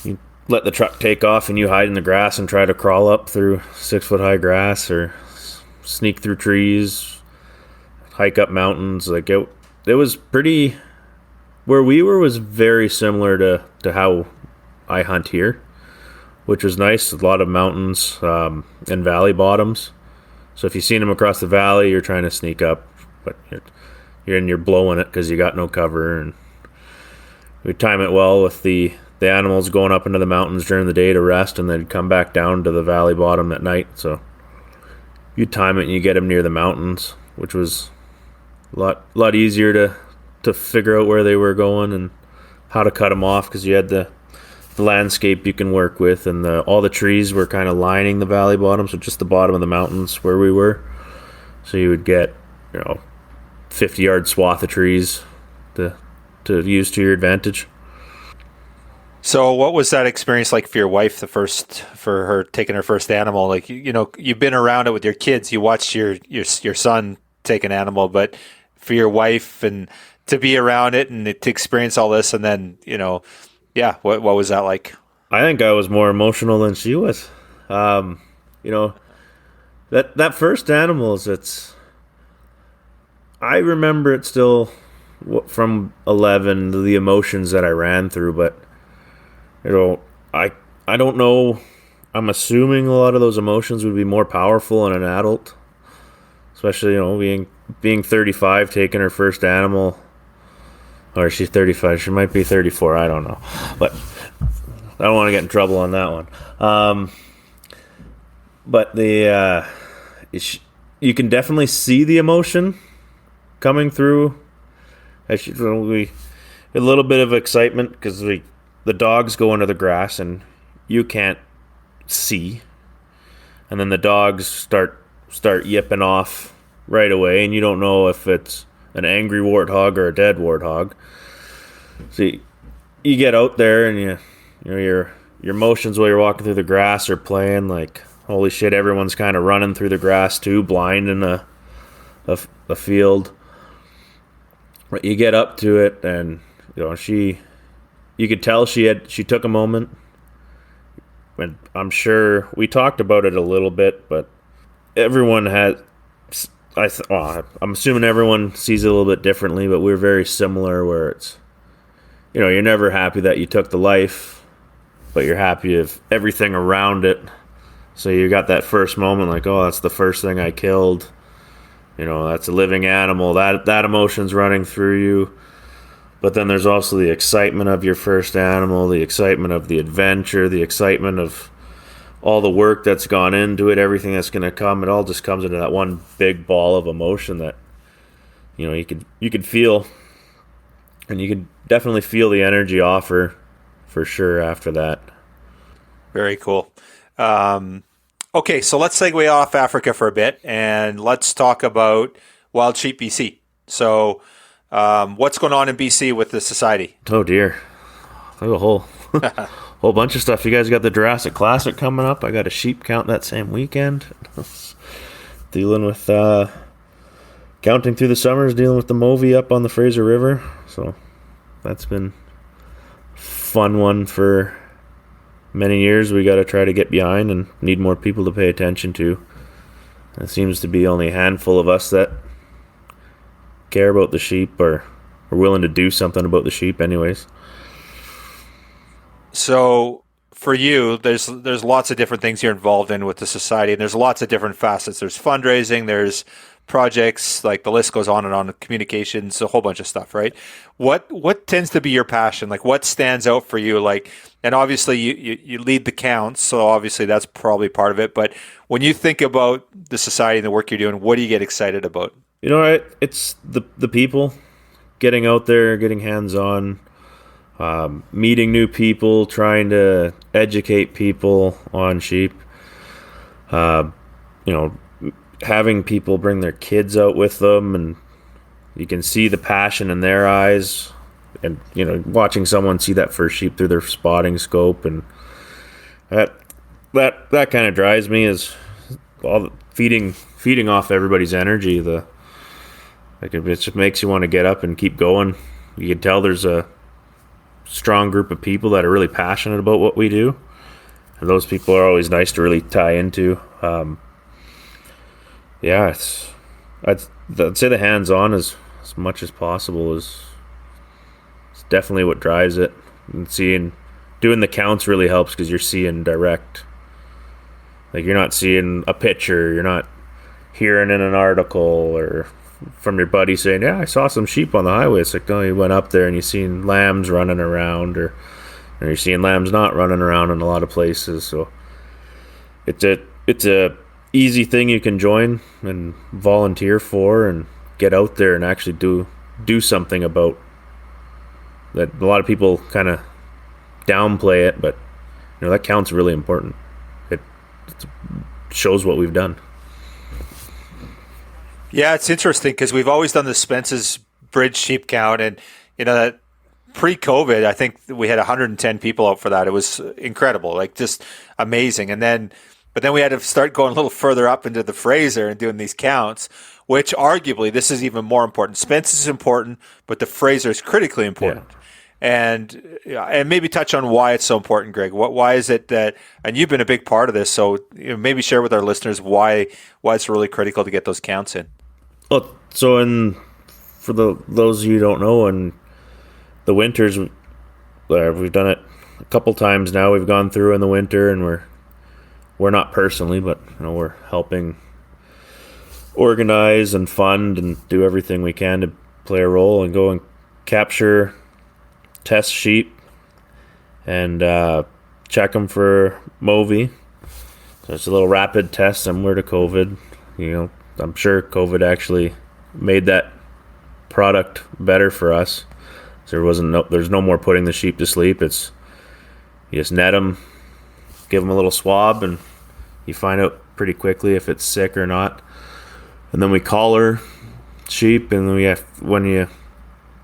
you let the truck take off, and you hide in the grass and try to crawl up through 6 foot high grass, or sneak through trees, hike up mountains. Like it was pretty. Where we were was very similar to how I hunt here, which was nice. A lot of mountains and valley bottoms. So if you've seen them across the valley, you're trying to sneak up, but you're blowing it because you got no cover. And we time it well with the animals going up into the mountains during the day to rest, and then come back down to the valley bottom at night. So you time it and you get them near the mountains, which was a lot easier to figure out where they were going and how to cut them off, because you had the landscape you can work with, and all the trees were kind of lining the valley bottom, so just the bottom of the mountains where we were. So you would get 50-yard swath of trees to use to your advantage. So what was that experience like for your wife, for her taking her first animal? Like, you've been around it with your kids, you watched your son take an animal, but for your wife, and to be around it and to experience all this, and then, what was that like? I think I was more emotional than she was. That first animal I remember it still from 11, the emotions that I ran through, but I don't know. I'm assuming a lot of those emotions would be more powerful in an adult, especially being 35, taking her first animal. Or she's 35. She might be 34. I don't know, but I don't want to get in trouble on that one. But you can definitely see the emotion coming through. A little bit of excitement because the dogs go into the grass and you can't see, and then the dogs start yipping off right away, and you don't know if it's an angry warthog or a dead warthog. So you get out there, and your emotions while you're walking through the grass are playing like, holy shit, everyone's kind of running through the grass too, blind in a field. But you get up to it, and you could tell she took a moment. And I'm sure we talked about it a little bit, but everyone had. I'm assuming everyone sees it a little bit differently, but we're very similar. Where it's, you're never happy that you took the life, but you're happy of everything around it. So you got that first moment, like, oh, that's the first thing I killed. That's a living animal. That emotion's running through you. But then there's also the excitement of your first animal, the excitement of the adventure, the excitement of all the work that's gone into it, everything that's going to come. It all just comes into that one big ball of emotion that you could feel, and you could definitely feel the energy off her for sure after that. Very cool. Okay, so let's segue off Africa for a bit, and let's talk about Wild Sheep BC. So What's going on in BC with the society? Oh dear, I have a whole bunch of stuff. You guys got the Jurassic Classic coming up. I got a sheep count that same weekend. Dealing with counting through the summers, dealing with the Movie up on the Fraser River. So that's been a fun one for many years. We got to try to get behind and need more people to pay attention to. It seems to be only a handful of us that care about the sheep or are willing to do something about the sheep anyways. So for you, there's lots of different things you're involved in with the society, and there's lots of different facets. There's fundraising, there's projects, like the list goes on and on, communications, a whole bunch of stuff, right? What tends to be your passion? Like, what stands out for you? Like, and obviously you lead the counts, so obviously that's probably part of it. But when you think about the society and the work you're doing, what do you get excited about? You know, it's the people, getting out there, getting hands-on, meeting new people, trying to educate people on sheep. Having people bring their kids out with them, and you can see the passion in their eyes. And, watching someone see that first sheep through their spotting scope, and that kind of drives me, is all the feeding off everybody's energy. It just makes you want to get up and keep going. You can tell there's a strong group of people that are really passionate about what we do, and those people are always nice to really tie into. I'd say the hands-on as much as possible is definitely what drives it. And doing the counts really helps because you're seeing direct. Like, you're not seeing a picture, you're not hearing in an article or from your buddy saying, yeah, I saw some sheep on the highway. It's like, no, you went up there and you seen lambs running around, or you're seeing lambs not running around in a lot of places. So it's a easy thing you can join and volunteer for and get out there and actually do something about. That a lot of people kind of downplay it, but that count's really important. It shows what we've done. Yeah, it's interesting because we've always done the Spence's Bridge sheep count, and that pre-COVID, I think we had 110 people out for that. It was incredible, like just amazing. But then we had to start going a little further up into the Fraser and doing these counts, which arguably this is even more important. Spence is important, but the Fraser is critically important. Yeah. And maybe touch on why it's so important, Greg. Why is it that? And you've been a big part of this, so maybe share with our listeners why it's really critical to get those counts in. Well, so for those of you who don't know, in the winters, we've done it a couple times now. We've gone through in the winter, and we're not personally, but we're helping organize and fund and do everything we can to play a role and go and capture, test sheep, and check them for Movie. So it's a little rapid test similar to COVID. I'm sure COVID actually made that product better for us. So there's no more putting the sheep to sleep. It's you just net them, give them a little swab, and you find out pretty quickly if it's sick or not. And then we collar sheep, and then when you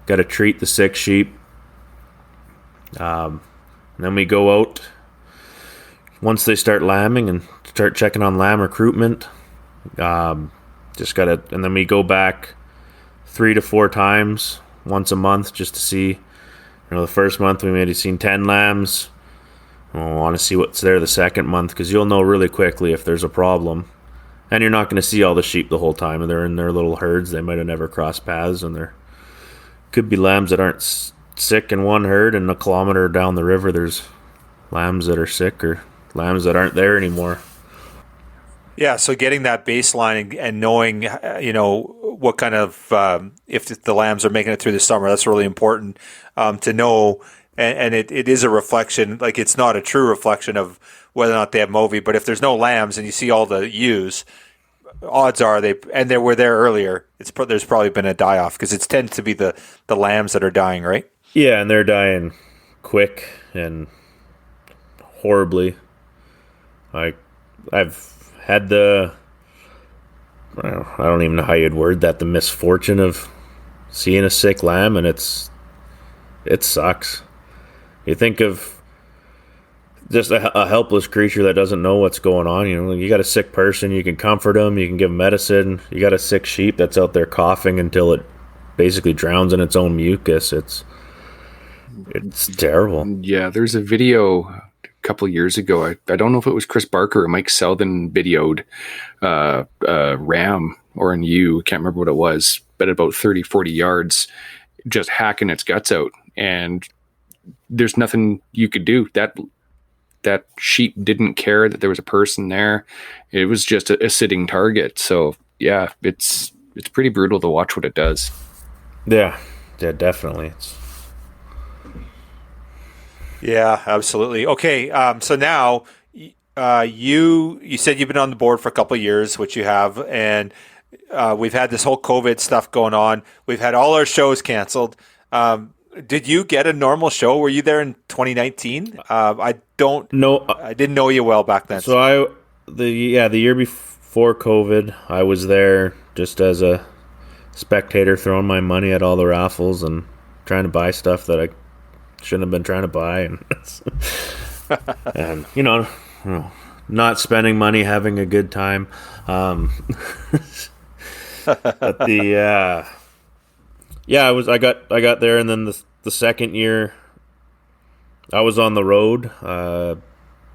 got to treat the sick sheep. And then we go out once they start lambing and start checking on lamb recruitment. And then we go back 3 to 4 times once a month just to see. The first month we maybe seen 10 lambs. We'll want to see what's there the second month, because you'll know really quickly if there's a problem. And you're not going to see all the sheep the whole time, and they're in their little herds. They might have never crossed paths, and there could be lambs that aren't sick in one herd, and a kilometer down the river there's lambs that are sick or lambs that aren't there anymore. Yeah, so getting that baseline and knowing, what kind of, if the lambs are making it through the summer, that's really important to know. And it is a reflection, like it's not a true reflection of whether or not they have Movie, but if there's no lambs and you see all the ewes, odds are they were there earlier, there's probably been a die-off, because it tends to be the lambs that are dying, right? Yeah, and they're dying quick and horribly. I've had I don't even know how you'd word that, the misfortune of seeing a sick lamb, and it sucks. You think of just a helpless creature that doesn't know what's going on. You know, you got a sick person, you can comfort them, you can give them medicine. You got a sick sheep that's out there coughing until it basically drowns in its own mucus. It's terrible. Yeah, there's a video a couple of years ago. I don't know if it was Chris Barker or Mike Southern videoed ram or an ewe. Can't remember what it was, but about 30, 40 yards, just hacking its guts out. And there's nothing you could do. That sheep didn't care that there was a person there. It was just a sitting target. So yeah, it's pretty brutal to watch what it does. Yeah, definitely. Yeah, absolutely. Okay, so now you said you've been on the board for a couple of years, which you have, and we've had this whole COVID stuff going on. We've had all our shows canceled. Did you get a normal show? Were you there in 2019? I don't know. I didn't know you well back then. So the year before COVID, I was there just as a spectator, throwing my money at all the raffles and trying to buy stuff that I shouldn't have been trying to buy, and you know, not spending money, having a good time. But I got there, and then the second year I was on the road. I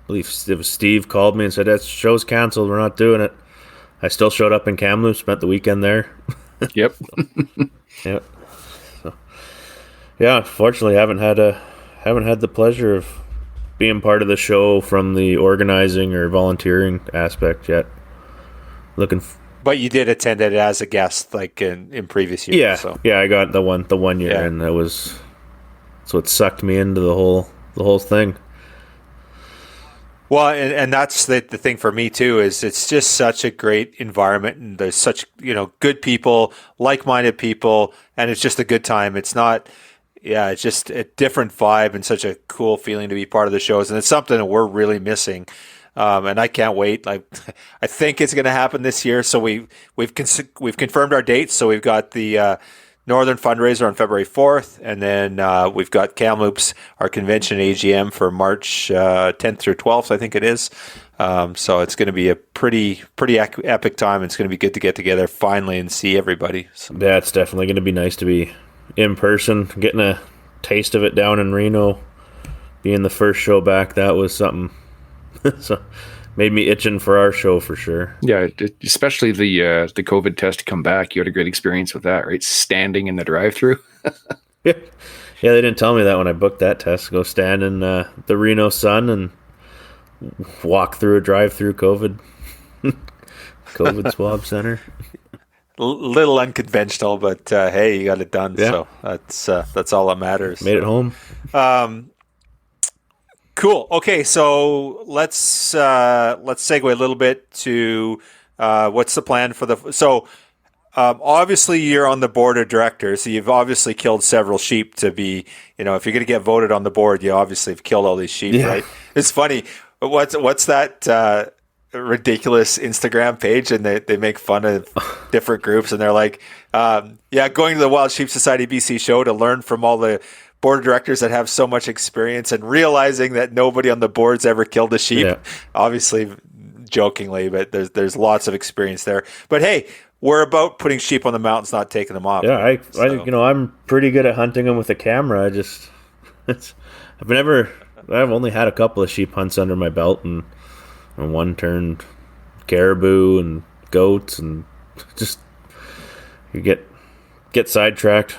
believe it was Steve called me and said that show's canceled, we're not doing it. I still showed up in Kamloops, spent the weekend there. Yep. Yep. So, yeah, fortunately, haven't had the pleasure of being part of the show from the organizing or volunteering aspect yet. But you did attend it as a guest, like in previous years. Yeah, so. Yeah, I got the one year, and that's what sucked me into the whole thing. Well, and that's the thing for me too, is it's just such a great environment, and there's such, good people, like-minded people, and it's just a good time. It's not, it's just a different vibe and such a cool feeling to be part of the shows, and it's something that we're really missing. And I can't wait. I think it's going to happen this year. So we've confirmed our dates. So we've got the Northern fundraiser on February 4th, and then we've got Kamloops, our convention AGM for March 10th through 12th, I think it is. So it's going to be a pretty epic time. It's going to be good to get together finally and see everybody. So. Yeah, it's definitely going to be nice to be in person, getting a taste of it down in Reno, being the first show back. That was something. So made me itching for our show for sure. Yeah, especially the COVID test to come back. You had a great experience with that, right? Standing in the drive-through. Yeah, they didn't tell me that when I booked that test. Go stand in the Reno sun and walk through a drive-through COVID swab center. Little unconventional, but hey, you got it done. Yeah. So that's all that matters. Made it home. Cool. Okay, so let's segue a little bit to what's the plan for the. So obviously you're on the board of directors. So you've obviously killed several sheep to be. If you're going to get voted on the board, you obviously have killed all these sheep, right? It's funny. What's that ridiculous Instagram page? And they make fun of different groups, and they're like, going to the Wild Sheep Society BC show to learn from all the board of directors that have so much experience, and realizing that nobody on the board's ever killed a sheep. Yeah. Obviously, jokingly, but there's lots of experience there. But hey, we're about putting sheep on the mountains, not taking them off. Yeah, I'm pretty good at hunting them with a camera. I've only had a couple of sheep hunts under my belt, and one turned caribou and goats, and just you get sidetracked.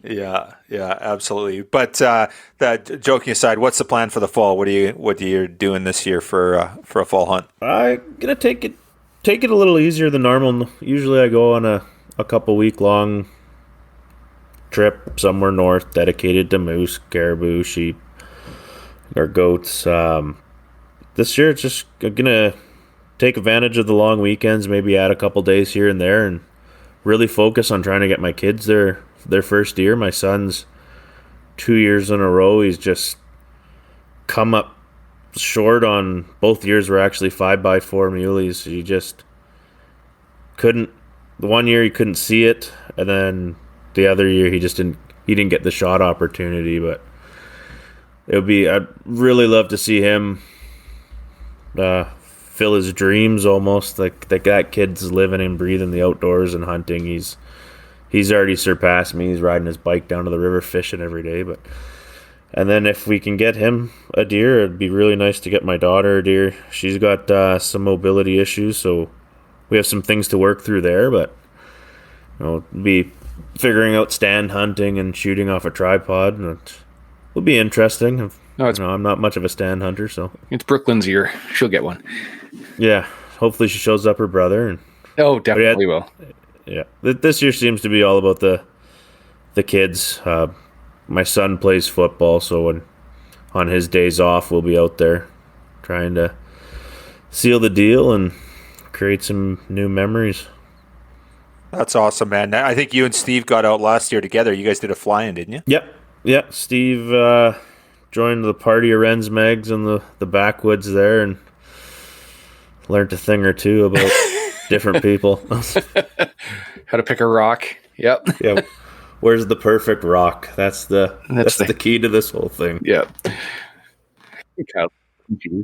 Yeah, absolutely. But that joking aside, what's the plan for the fall? What are you doing this year for a fall hunt? I'm gonna take it a little easier than normal. Usually, I go on a couple week long trip somewhere north, dedicated to moose, caribou, sheep, or goats. This year, it's just gonna take advantage of the long weekends. Maybe add a couple days here and there, and really focus on trying to get my kids their first year. My son's 2 years in a row. He's just come up short on both years. Were actually 5x4 muleys. He just couldn't. The 1 year he couldn't see it, and then the other year he didn't get the shot opportunity. But I'd really love to see him fill his dreams almost. Like that kid's living and breathing the outdoors and hunting. He's already surpassed me. He's riding his bike down to the river fishing every day. And then if we can get him a deer, it'd be really nice to get my daughter a deer. She's got some mobility issues, so we have some things to work through there. But be figuring out stand hunting and shooting off a tripod, and it will be interesting. I'm not much of a stand hunter, so It's Brooklyn's year. She'll get one. yeah. Hopefully she shows up her brother. And Oh, definitely will. yeah, this year seems to be all about the kids. My son plays football, so on his days off, we'll be out there trying to seal the deal and create some new memories. That's awesome, man. I think you and Steve got out last year together. You guys did a fly-in, didn't you? Yep. Steve joined the party of Rensmaags in the backwoods there and learned a thing or two about different people. How to pick a rock. Yep. Yeah. Where's the perfect rock? That's the key to this whole thing. Yep.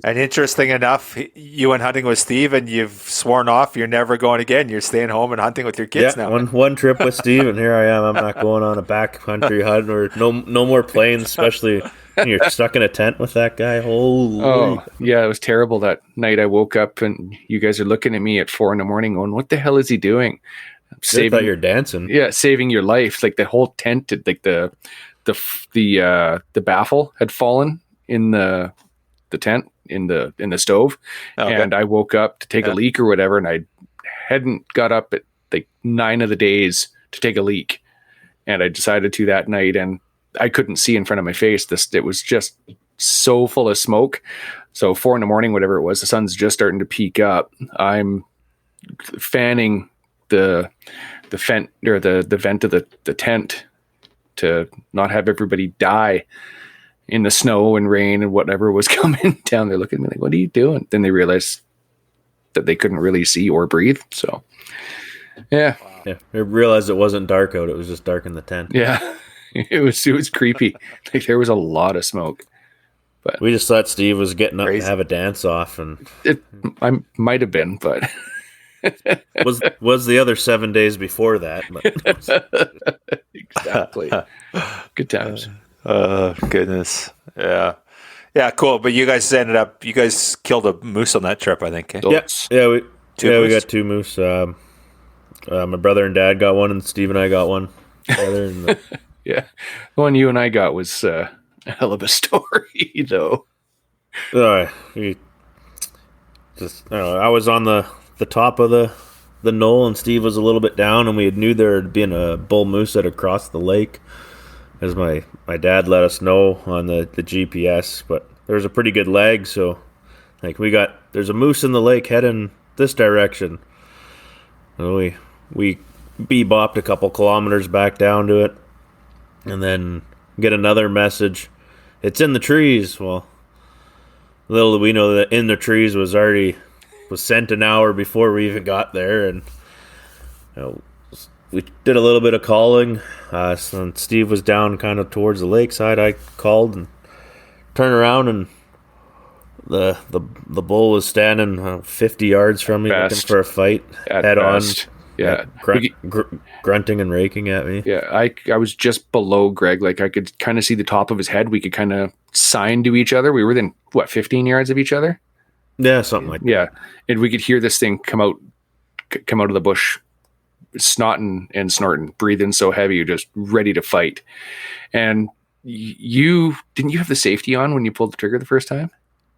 And interesting enough, you went hunting with Steve, and you've sworn off you're never going again. You're staying home and hunting with your kids now. One trip with Steve, and here I am. I'm not going on a backcountry hunt or no more planes, especially when you're stuck in a tent with that guy. Holy! Oh, yeah, it was terrible that night. I woke up and you guys are looking at me at 4 a.m. going, "What the hell is he doing?" I thought you're dancing. Yeah, saving your life. Like the whole tent, like the baffle had fallen in the tent in the stove, and I woke up to take a leak or whatever, and I hadn't got up at like 9 of the days to take a leak, and I decided to that night, and I couldn't see in front of my face. It was just so full of smoke. So 4 a.m, whatever it was, the sun's just starting to peak up. I'm fanning the vent or the vent of the tent to not have everybody die in the snow and rain and whatever was coming down. They're looking at me like, "What are you doing?" Then they realized that they couldn't really see or breathe. So yeah. Yeah. I realized it wasn't dark out. It was just dark in the tent. Yeah. It was creepy. Like there was a lot of smoke. But We just thought Steve was getting up to have a dance off, and I might have been, but was the other 7 days before that. But exactly. Good times. Goodness. Yeah. Yeah, cool. But you guys killed a moose on that trip, I think. Eh? we got 2 moose. My brother and dad got one, and Steve and I got one together. And, yeah. The one you and I got was a hell of a story, though. I was on the top of the knoll, and Steve was a little bit down, and we knew there had been a bull moose that had crossed the lake, as my dad let us know on the GPS. But there was a pretty good lag, so like there's a moose in the lake heading this direction. So we bebopped a couple kilometers back down to it, and then get another message. It's in the trees. Well, little did we know that in the trees was sent an hour before we even got there, and we did a little bit of calling. So Steve was down kind of towards the lakeside. I called and turned around, and the bull was standing 50 yards from me, looking for a fight, head on. Yeah, grunting and raking at me. Yeah, I was just below Greg. Like I could kind of see the top of his head. We could kind of sign to each other. We were within 15 yards of each other. Yeah, something like that. Yeah, and we could hear this thing come out of the bush, snotting and snorting, breathing so heavy, just ready to fight. And you didn't have the safety on when you pulled the trigger the first time?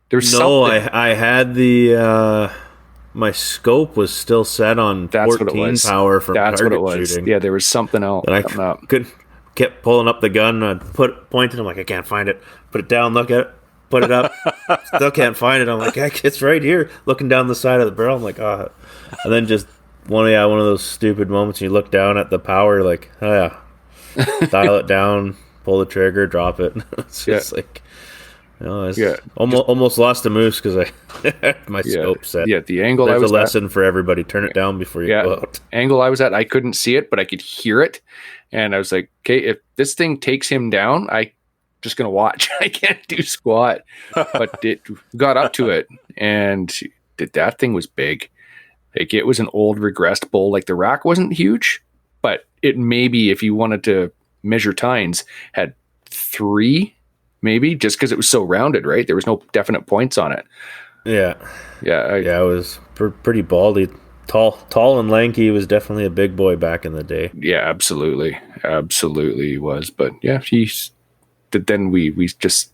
There was something. I had the my scope was still set on 14 power for target shooting. Yeah, there was something else. And I kept pulling up the gun. I'd pointed. I'm like, I can't find it. Put it down. Look at it. Put it up. Still can't find it. I'm like, it's right here. Looking down the side of the barrel. I'm like, and then just one of those stupid moments. You look down at the power, like, dial it down, pull the trigger, drop it. It's just like Almost lost a moose because I my scope set. Yeah, the angle There's I was a lesson for everybody. Turn it down before you go out. Angle I was at, I couldn't see it, but I could hear it. And I was like, okay, if this thing takes him down, I just going to watch. I can't do squat. But it got up to it, and that thing was big. Like, it was an old regressed bull. Like, the rack wasn't huge, but it maybe, if you wanted to measure tines, had 3, maybe, just because it was so rounded, right? There was no definite points on it. Yeah. It was pretty baldy. Tall and lanky. He was definitely a big boy back in the day. Yeah, absolutely he was. But yeah, then we just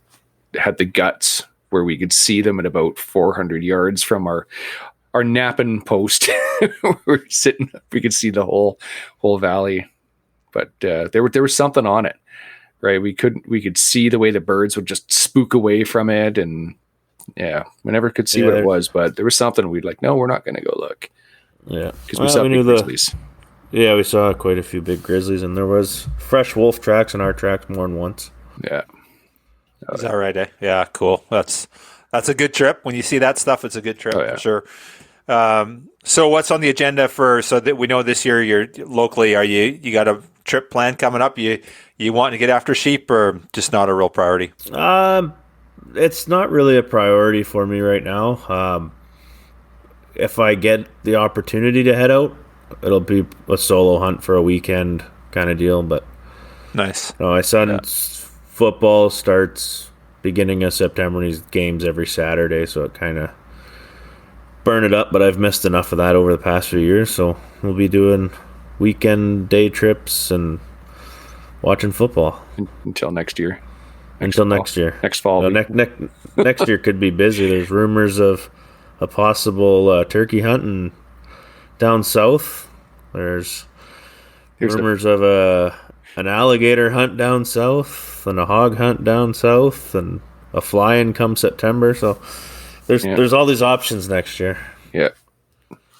had the guts where we could see them at about 400 yards from our napping post. We're sitting, we could see the whole valley. But there was something on it, right? We could see the way the birds would just spook away from it, and yeah, we never could see what it was, but there was something. We'd like, no, we're not going to go look. Yeah, because we saw big grizzlies. Yeah, we saw quite a few big grizzlies, and there was fresh wolf tracks in our tracks more than once. Yeah, is that right? Yeah, cool. That's a good trip. When you see that stuff, it's a good trip for sure. So what's on the agenda so that we know this year you're locally? You got a trip planned coming up? You want to get after sheep, or just not a real priority? It's not really a priority for me right now. If I get the opportunity to head out, it'll be a solo hunt for a weekend kind of deal. But nice. My son's football starts beginning of September, and he's games every Saturday, so it kind of burn it up. But I've missed enough of that over the past few years, so we'll be doing weekend day trips and watching football until next year. Next fall. Next year could be busy. There's rumors of a possible turkey hunting down south. There's rumors of an alligator hunt down south, and a hog hunt down south, and a fly-in come September. So there's all these options next year. Yeah,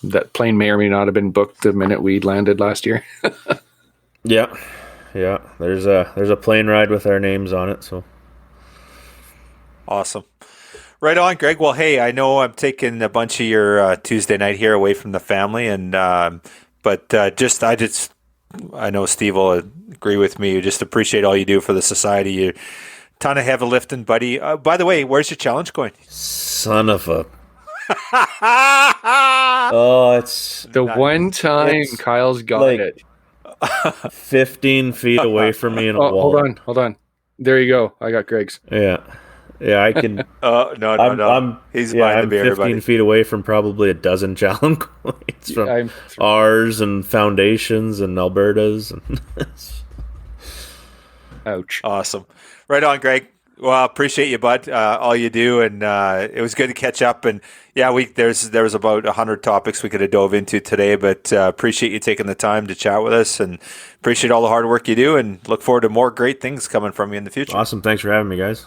that plane may or may not have been booked the minute we landed last year. Yeah. There's a plane ride with our names on it. So awesome. Right on, Greg. Well, hey, I know I'm taking a bunch of your Tuesday night here away from the family, and I know Steve will agree with me. You just appreciate all you do for the society. You're a ton of heavy lifting, buddy. By the way, where's your challenge going? Son of a. Oh, it's the one time Kyle's got it. 15 feet away from me in a wall. Hold on. There you go. I got Greg's. Yeah, I can. No. He's buying the beer, 15 buddy. Feet away from probably a dozen challenge coins from ours and Foundations and Alberta's. Ouch. Awesome. Right on, Greg. Well, appreciate you, bud. All you do, and it was good to catch up. And yeah, there was about 100 topics we could have dove into today, but appreciate you taking the time to chat with us, and appreciate all the hard work you do, and look forward to more great things coming from you in the future. Awesome. Thanks for having me, guys.